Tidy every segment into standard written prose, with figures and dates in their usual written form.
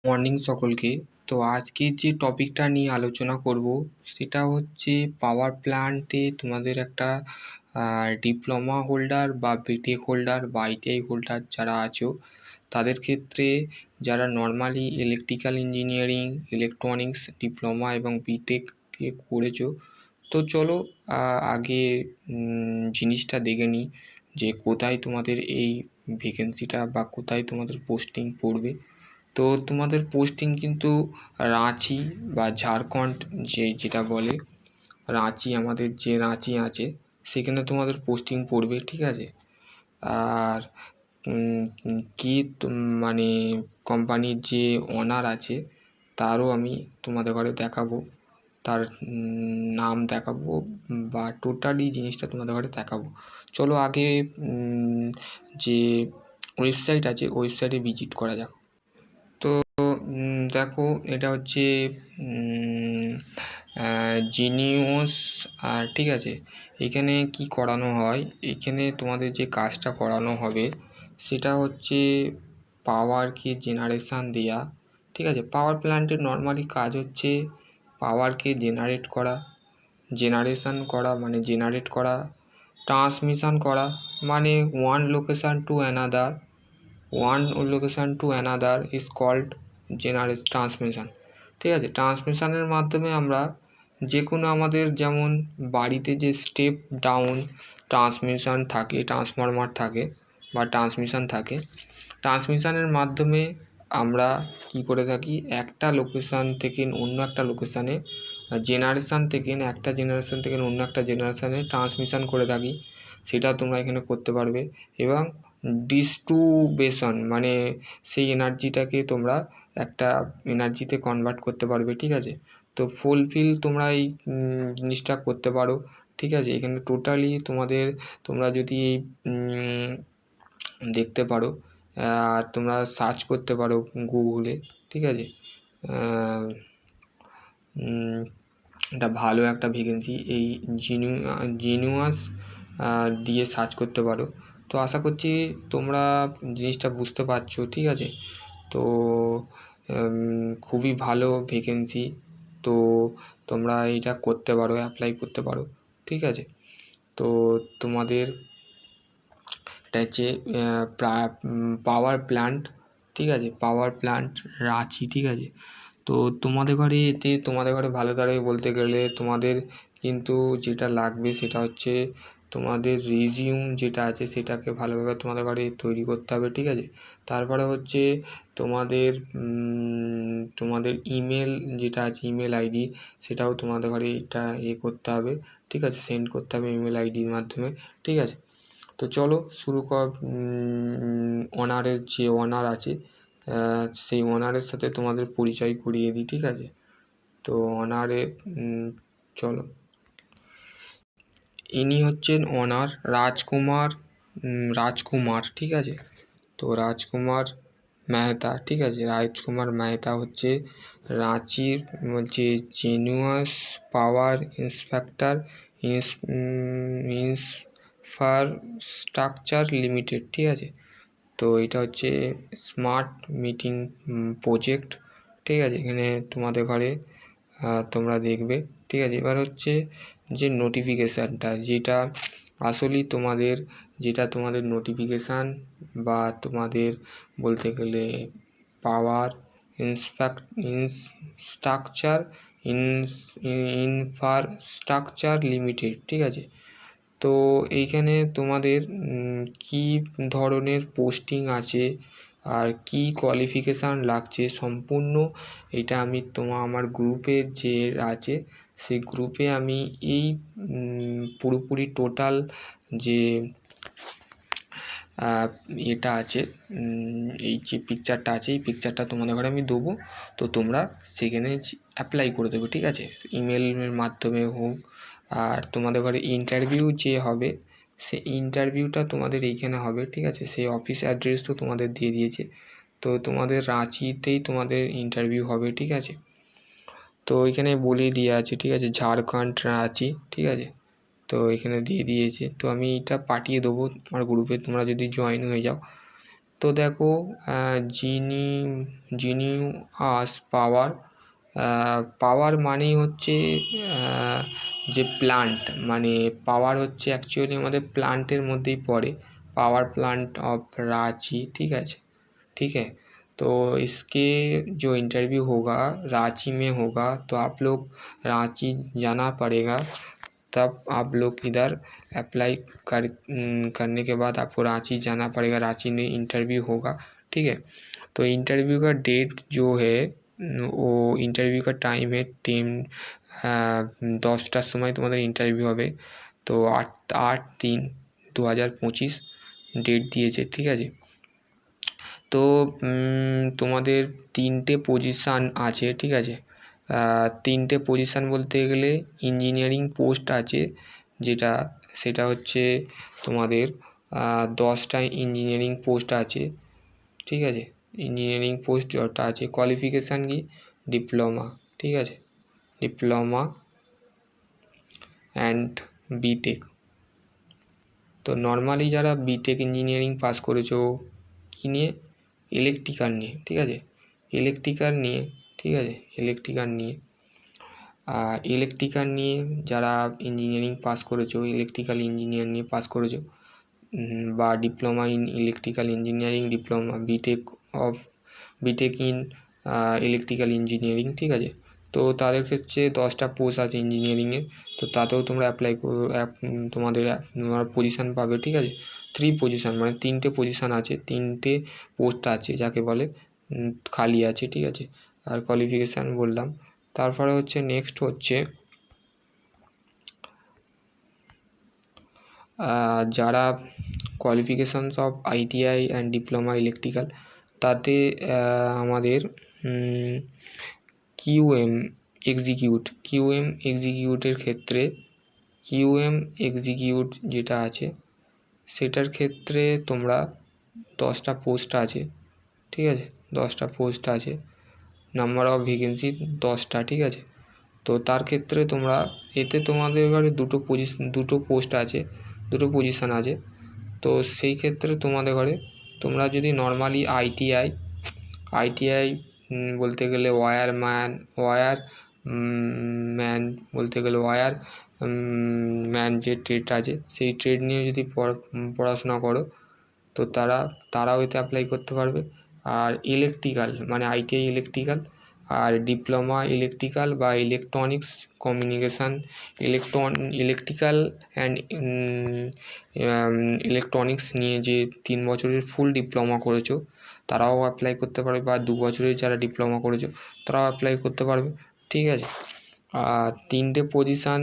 Morning সকলকে। তো আজকে যে টপিকটা নিয়ে আলোচনা করব সেটা হচ্ছে পাওয়ার প্ল্যান্টে তোমাদের একটা ডিপ্লোমা হোল্ডার বা বিটেক হোল্ডার বা আইটিআই হোল্ডার যারা আছো তাদের ক্ষেত্রে যারা normally electrical engineering, electronics diploma এবং বিটেকে করেছো, তো চলো আগে জিনিসটা দেখে নিই যে কোথায় তোমাদের এই ভ্যাকেন্সিটা বা কোথায় তোমাদের পোস্টিং পড়বে। তো তোমাদের পোস্টিং কিন্তু রাঁচি বা ঝাড়খণ্ড যেটা বলে রাঁচি, আমাদের যে রাঁচি আছে সেখানে তোমাদের পোস্টিং পড়বে, ঠিক আছে। আর কি মানে কোম্পানির যে ওনার আছে তারও আমি তোমাদের ঘরে দেখাবো, তার নাম দেখাবো বা টোটালি জিনিসটা তোমাদের ঘরে দেখাবো। চলো আগে যে ওয়েবসাইট আছে ওয়েবসাইটে ভিজিট করা যাক। তো দেখো, এটা হচ্ছে জিনিওস, আর ঠিক আছে। এখানে কি করানো হয়, এখানে তোমাদের যে কাজটা করানো হবে সেটা হচ্ছে পাওয়ারকে জেনারেশান দেয়া, ঠিক আছে। পাওয়ার প্ল্যান্টের নর্মালি কাজ হচ্ছে পাওয়ারকে জেনারেট করা, জেনারেশান করা মানে জেনারেট করা, ট্রান্সমিশন করা মানে one location to another, one location to another is called transmission, ঠিক আছে। ট্রান্সমিশনের মাধ্যমে আমরা যে কোনো আমাদের যেমন বাড়িতে যে স্টেপ ডাউন ট্রান্সমিশন থাকে, ট্রান্সফরমার থাকে বা ট্রান্সমিশন থাকে, ট্রান্সমিশনের মাধ্যমে আমরা কি করে থাকি, একটা লোকেশান থেকে অন্য একটা লোকেশানে জেনারেশান থেকে একটা জেনারেশান থেকে অন্য একটা জেনারেশানে ট্রান্সমিশন করে থাকি, সেটা তোমরা এখানে করতে পারবে। এবং ডিস্ট্রিবিউশন মানে সেই এনার্জিটাকে তোমরা একটা এনার্জিতে কনভার্ট করতে পারবে, ঠিক আছে। তো ফুলফিল তোমরা এই জিনিসটা করতে পারো, ঠিক আছে। এখানে টোটালি তোমরা যদি এই দেখতে পারো, আর তোমরা সার্চ করতে পারো গুগলে, ঠিক আছে। এটা ভালো একটা ভ্যাকেন্সি, এই জিনিয়াস দিয়ে সার্চ করতে পারো। তো আশা করছি তোমরা জিনিসটা বুঝতে পারছো, ঠিক আছে। তো খুবই ভালো ভ্যাকেন্সি, তো তোমরা এটা করতে পারো, অ্যাপ্লাই করতে পারো, ঠিক আছে। তো তোমাদের এটা হচ্ছে পাওয়ার প্ল্যান্ট, ঠিক আছে, পাওয়ার প্ল্যান্ট রাঁচি, ঠিক আছে। তো তোমাদের ঘরে ভালো তাড়াতাড়ি বলতে গেলে তোমাদের কিন্তু যেটা লাগবে সেটা হচ্ছে তোমাদের রিজিউম যেটা আছে সেটাকে ভালোভাবে তোমাদের ঘরে তৈরি করতে হবে, ঠিক আছে। তারপরে হচ্ছে তোমাদের ইমেল যেটা আছে, ইমেল আইডি, সেটাও তোমাদের ঘরে এটা করতে হবে, ঠিক আছে, সেন্ড করতে হবে ইমেল আইডির মাধ্যমে, ঠিক আছে। তো চলো শুরু কর। অনারের যে অনার আছে সেই অনারের সাথে তোমাদের পরিচয় করিয়ে দিই, ঠিক আছে। তো অনারে চলো, ইনি হচ্ছেন অনার রাজকুমার, ঠিক আছে। তো রাজকুমার মেহতা, ঠিক আছে, রাজকুমার মেহতা হচ্ছে রাঁচির যে জেনুয়াস পাওয়ার ইন্সপেক্টর ইনফ্রাস্ট্রাকচার লিমিটেড, ঠিক আছে। তো এটা হচ্ছে স্মার্ট মিটিং প্রজেক্ট, ঠিক আছে। এখানে তোমাদের ঘরে তোমরা দেখবে, ঠিক আছে। এবার হচ্ছে যে নোটিফিকেশানটা যেটা আসলেই তোমাদের নোটিফিকেশান বা তোমাদের বলতে গেলে পাওয়ার ইনস্ট্রাকচার ইনফ্রাস্ট্রাকচার লিমিটেড, ঠিক আছে। তো এইখানে তোমাদের কী ধরনের পোস্টিং আছে আর কি কোয়ালিফিকেশান লাগছে সম্পূর্ণ এটা আমি আমার গ্রুপে যে আছে সেই গ্রুপে আমি এই পুরোপুরি টোটাল যে এটা আছে, এই যে পিকচারটা আছে এই পিকচারটা তোমাদের ঘরে আমি দেবো। তো তোমরা সেখানে অ্যাপ্লাই করে দেবে, ঠিক আছে, ইমেলের মাধ্যমে হোক। আর তোমাদের ঘরে ইন্টারভিউ যে হবে সেই ইন্টারভিউটা তোমাদের এইখানে হবে, ঠিক আছে। সেই অফিস অ্যাড্রেস তো তোমাদের দিয়ে দিয়েছে, তো তোমাদের রাঁচিতেই তোমাদের ইন্টারভিউ হবে, ঠিক আছে। তো এখানে বলে দিয়ে আছে, ঠিক আছে, ঝাড়খণ্ড রাঁচি, ঠিক আছে। তো এখানে দিয়ে দিয়েছে, তো আমি এটা পাঠিয়ে দেবো আমার গ্রুপে, তোমরা যদি জয়েন হয়ে যাও। তো দেখো জিনিউয়াস পাওয়ার, পাওয়ার মানেই হচ্ছে যে প্লান্ট, মানে পাওয়ার হচ্ছে অ্যাকচুয়ালি আমাদের প্লান্টের মধ্যেই পড়ে, पावर प्लांट ऑफ रांची। ठीक है, ठीक है। तो इसके जो इंटरव्यू होगा रांची में होगा, तो आप लोग रांची जाना पड़ेगा, तब आप लोग इधर अप्लाई करने के बाद आपको रांची जाना पड़ेगा, रांची में इंटरव्यू होगा। ठीक है, तो इंटरव्यू का डेट जो है वो इंटरव्यू का टाइम है 10টার সময় তোমাদের ইন্টারভিউ হবে। তো 8/3/2025 ডেট দিয়েছে। ঠিক আছে, তো তোমাদের 3টে পজিশান আছে। ঠিক আছে, 3টে পজিশান বলতে গেলে ইঞ্জিনিয়ারিং পোস্ট আছে, সেটা হচ্ছে তোমাদের 10টা ইঞ্জিনিয়ারিং পোস্ট আছে। ঠিক আছে, ইঞ্জিনিয়ারিং পোস্ট যটা আছে, কোয়ালিফিকেশান কি ডিপ্লোমা। ঠিক আছে, ডিপ্লোমা অ্যান্ড বিটেক। তো নর্মালি যারা বিটেক ইঞ্জিনিয়ারিং পাস করেছো কী নিয়ে, ইলেকট্রিক্যাল নিয়ে। ঠিক আছে, ইলেকট্রিক্যাল নিয়ে। ঠিক আছে, ইলেকট্রিক্যাল নিয়ে যারা ইঞ্জিনিয়ারিং পাস করেছো, ইলেকট্রিক্যাল ইঞ্জিনিয়ার নিয়ে পাস করেছো, বা diploma in electrical engineering, diploma BTech in electrical engineering. ঠিক আছে, তো তাদের ক্ষেত্রে 10টা পোস্ট আছে ইঞ্জিনিয়ারিংয়ের, তো তাতেও তোমরা তোমাদের পজিশান পাবে। ঠিক আছে, 3 পজিশান, মানে 3টে পজিশান আছে, 3টে পোস্ট আছে যাকে বলে, খালি আছে। ঠিক আছে, আর কোয়ালিফিকেশান বললাম। তারপরে হচ্ছে নেক্সট হচ্ছে যারা qualifications of ITI and diploma electrical, তাতে আমাদের কিউএম এক্সিকিউটের ক্ষেত্রে, কিউএম এক্সিকিউট যেটা আছে সেটার ক্ষেত্রে তোমরা 10টা পোস্ট আছে। ঠিক আছে, 10টা পোস্ট আছে, নাম্বার অফ ভ্যাকেন্সি 10টা। ঠিক আছে, তো তার ক্ষেত্রে তোমরা তোমাদের ঘরে দুটো পোস্ট আছে, দুটো পজিশান আছে। তো সেই ক্ষেত্রে তোমাদের ঘরে তোমরা যদি নর্মালি আইটিআই বলতে গেলে ওয়্যার ম্যান যে ট্রেডটা আছে সেই ট্রেড নিয়ে যদি পড়াশোনা করো, তো তারাও এতে অ্যাপ্লাই করতে পারবে। আর ইলেকট্রিক্যাল মানে আইটিআই ইলেকট্রিক্যাল, আর ডিপ্লোমা ইলেকট্রিক্যাল বা electronics communication, electrical and electronics নিয়ে যে 3 বছরের ফুল ডিপ্লোমা করেছো তারাও অ্যাপ্লাই করতে পারবে, বা 2 বছরের যারা ডিপ্লোমা করেছো তারাও অ্যাপ্লাই করতে পারবে। ঠিক আছে, আর 3টে পজিশান,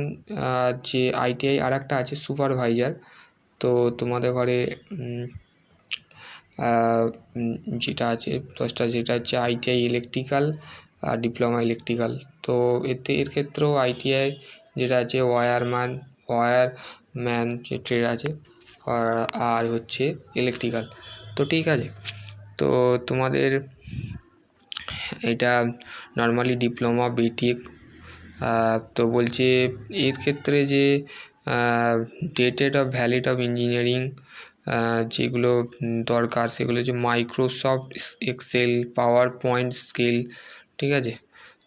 যে আইটিআই আর একটা আছে সুপারভাইজার। তো তোমাদের ঘরে যেটা আছে 10টা, যেটা হচ্ছে আইটিআই ইলেকট্রিক্যাল আর ডিপ্লোমা ইলেকট্রিক্যাল। তো এর ক্ষেত্রেও আইটিআই যেটা আছে ওয়্যারম্যান যে ট্রেড আছে, আর হচ্ছে ইলেকট্রিক্যাল। তো ঠিক আছে, তো তোমাদের এটা নর্মালি ডিপ্লোমা বিটেক। তো বলছে এর ক্ষেত্রে যে dated of valid of engineering যেগুলো দরকার সেগুলো হচ্ছে Microsoft Excel, PowerPoint skill. ঠিক আছে,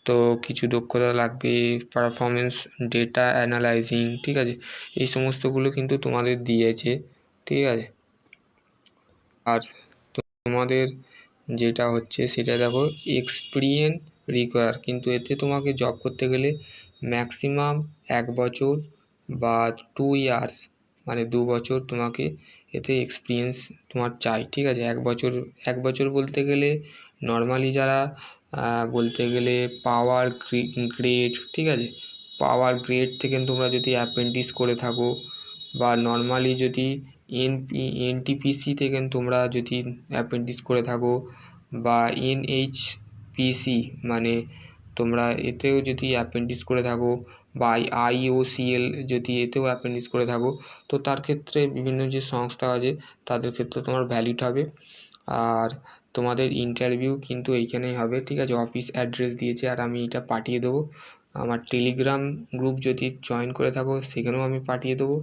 তো কিছু দক্ষতা লাগবে, পারফরমেন্স ডেটা অ্যানালাইজিং। ঠিক আছে, এই সমস্তগুলো কিন্তু তোমাদের দিয়েছে। ঠিক আছে, আর তোমাদের যেটা হচ্ছে সেটা দেখো এক্সপিরিয়েন্স রিকোয়ার, কিন্তু এতে তোমাকে জব করতে গেলে ম্যাক্সিমাম 1 বছর বা 2 ইয়ার্স, মানে 2 বছর তোমাকে এতে এক্সপিরিয়েন্স তোমার চাই। ঠিক আছে, 1 বছর বলতে গেলে নর্মালি যারা বলতে গেলে পাওয়ার গ্রেড। ঠিক আছে, পাওয়ার গ্রেড থেকে তোমরা যদি অ্যাপ্রেন্টিস করে থাকো, বা নর্মালি যদি এনটিপিসি থেকে তোমরা যদি অ্যাপ্রেন্টিস করে থাকো, বা এনএইচপিসি মানে তোমরা এতেও যদি অ্যাপ্রেন্টিস করে থাকো, বা আইওসিএল যদি এতেও অ্যাপ্রেন্টিস করে থাকো, তো তার ক্ষেত্রে বিভিন্ন যে সংস্থা আছে তাদের ক্ষেত্রে তোমার ভ্যালিড হবে। আর তোমাদের ইন্টারভিউ কিন্তু এইখানেই হবে। ঠিক আছে, অফিস অ্যাড্রেস দিয়েছে, আর আমি এটা পাঠিয়ে দেবো। আমার টেলিগ্রাম গ্রুপ যদি জয়েন করে থাকো সেখানেও আমি পাঠিয়ে দেবো,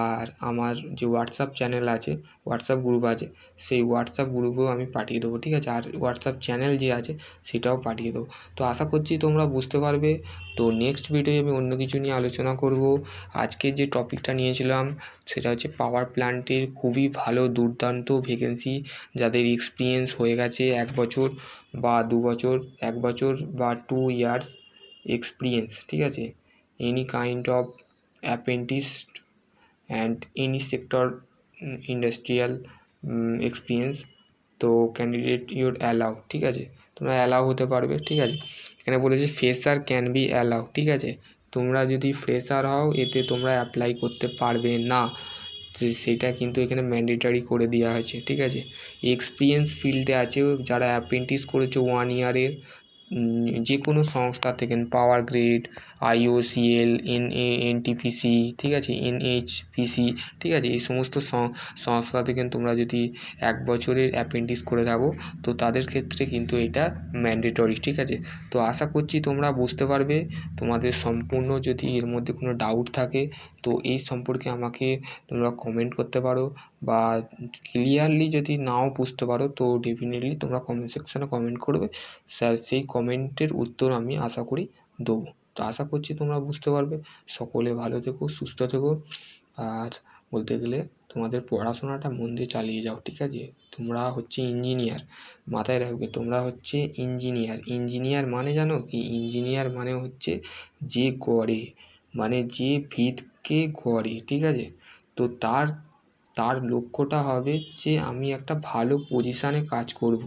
আর আমার যে হোয়াটসঅ্যাপ চ্যানেল আছে, হোয়াটসঅ্যাপ গ্রুপ আছে, সেই হোয়াটসঅ্যাপ গ্রুপেও আমি পাঠিয়ে দেবো, ঠিক আছে? আর হোয়াটসঅ্যাপ চ্যানেল যে আছে সেটাও পাঠিয়ে দেবো। তো আশা করছি তোমরা বুঝতে পারবে। তো নেক্সট ভিডিওয়ে আমি অন্য কিছু নিয়ে আলোচনা করব। আজকে যে টপিকটা নিয়েছিলাম সেটা হচ্ছে পাওয়ার প্ল্যান্টের খুবই ভালো দুর্দান্ত ভ্যাকেন্সি, যাদের এক্সপিরিয়েন্স হয়ে গেছে 1 বছর বা 2 বছর, 1 বছর বা 2 ইয়ার্স এক্সপিরিয়েন্স, ঠিক আছে? Any kind of apprentice and any sector industrial experience. তো ক্যান্ডিডেট ইউর অ্যালাউ, ঠিক আছে? তোমরা অ্যালাউ হতে পারবে, ঠিক আছে? এখানে বলেছে ফ্রেশার ক্যান বি অ্যালাউ, ঠিক আছে? তোমরা যদি ফ্রেশার হও এতে তোমরা অ্যাপ্লাই করতে পারবে না, সেটা কিন্তু এখানে ম্যান্ডেটরি করে দেওয়া হয়েছে, ঠিক আছে? এক্সপিরিয়েন্স ফিল্ডে আছে যারা অ্যাপ্রেন্টিস করেছে 1 ইয়ারের যে কোনো সংস্থা থেকে, পাওয়ার গ্রিড, IOCL, NTPC, ঠিক আছে? NHPC, ঠিক আছে? এই সমস্ত সংস্থা থেকে তোমরা যদি 1 বছরের অ্যাপ্রেন্টিস করে থাকো তো তাদের ক্ষেত্রে কিন্তু এটা ম্যান্ডেটরি, ঠিক আছে? তো আশা করছি তোমরা বুঝতে পারবে। তোমাদের সম্পূর্ণ যদি এর মধ্যে কোনো ডাউট থাকে তো এই সম্পর্কে আমাকে তোমরা কমেন্ট করতে পারো, বা ক্লিয়ারলি যদি নাও বুঝতে পারো তো ডেফিনেটলি তোমরা কমেন্ট সেকশানে কমেন্ট করবে, স্যার সেই কমেন্টের উত্তর আমি আশা করি দেবো। তো আশা করছি তোমরা বুঝতে পারবে। সকলে ভালো থেকো, সুস্থ থেকো, আর বলতে গেলে তোমাদের পড়াশোনাটা মন দিয়ে চালিয়ে যাও, ঠিক আছে? তোমরা হচ্ছে ইঞ্জিনিয়ার, মাথায় রাখবে তোমরা হচ্ছে ইঞ্জিনিয়ার। ইঞ্জিনিয়ার মানে জানো কি? ইঞ্জিনিয়ার মানে হচ্ছে যে গড়ে, মানে যে ভিতকে গড়ে, ঠিক আছে? তো তার লক্ষ্যটা হবে যে আমি একটা ভালো পজিশানে কাজ করব।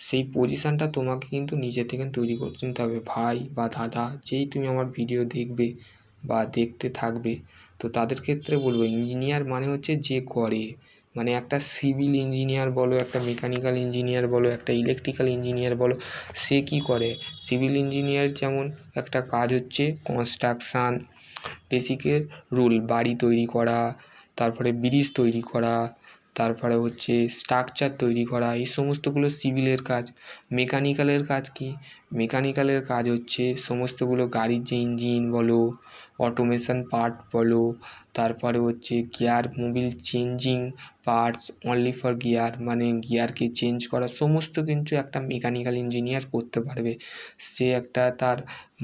সেই পজিশানটা তোমাকে কিন্তু নিজে থেকে তৈরি করে নিতে হবে, ভাই বা দাদা যেই তুমি আমার ভিডিও দেখবে বা দেখতে থাকবে। তো তাদের ক্ষেত্রে বলবো ইঞ্জিনিয়ার মানে হচ্ছে যে করে, মানে একটা সিভিল ইঞ্জিনিয়ার বলো, একটা মেকানিক্যাল ইঞ্জিনিয়ার বলো, একটা ইলেকট্রিক্যাল ইঞ্জিনিয়ার বলো, সে কী করে? সিভিল ইঞ্জিনিয়ার যেমন একটা কাজ হচ্ছে কনস্ট্রাকশান বেসিকের রুল, বাড়ি তৈরি করা, তারপরে ব্রিজ তৈরি করা, তারপরে হচ্ছে স্ট্রাকচার তৈরি করা, এই সমস্তগুলো সিভিলের কাজ। মেকানিক্যালের কাজ কি? মেকানিক্যালের কাজ হচ্ছে সমস্তগুলো গাড়ির যে ইঞ্জিন বলো, অটোমেশন পার্ট বলো, তারপরে হচ্ছে gear Mobil changing parts only for gear, মানে গিয়ারকে চেঞ্জ করা, সমস্ত কিন্তু একটা মেকানিক্যাল ইঞ্জিনিয়ার করতে পারবে। সে একটা তার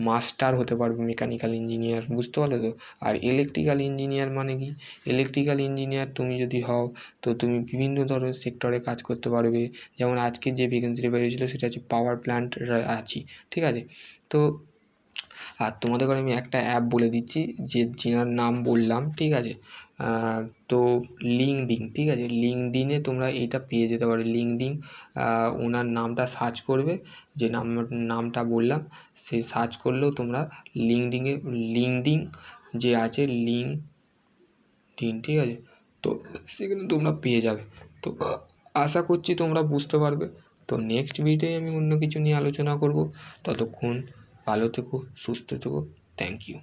মাস্টার হতে পারবে মেকানিক্যাল ইঞ্জিনিয়ার, বুঝতে পারলে তো? আর ইলেকট্রিক্যাল ইঞ্জিনিয়ার মানে কি? ইলেকট্রিক্যাল ইঞ্জিনিয়ার তুমি যদি হও তো তুমি বিভিন্ন ধরনের সেক্টরে কাজ করতে পারবে। যেমন আজকে যে ভ্যাকেন্সিটা বেরিয়েছিলো সেটা হচ্ছে পাওয়ার প্ল্যান্ট আছি, ঠিক আছে? তো আর তোমাদের আমি একটা অ্যাপ বলে দিচ্ছি, যেনার নাম বললাম, ঠিক আছে? তো লিঙ্কডিন, ঠিক আছে? লিঙ্কডিনে তোমরা এটা পেয়ে যেতে পারো। লিঙ্কডিন ওনার নামটা সার্চ করবে, যে নামটা বললাম সেই সার্চ করলেও তোমরা লিঙ্কডিন যে আছে লিঙ্কডিন, ঠিক আছে? তো সেখানে তোমরা পেয়ে যাবে। তো আশা করছি তোমরা বুঝতে পারবে। তো নেক্সট ভিডিওয়ে আমি অন্য কিছু নিয়ে আলোচনা করব। ততক্ষণ ভালো থেকো, সুস্থ থেকো। Thank you.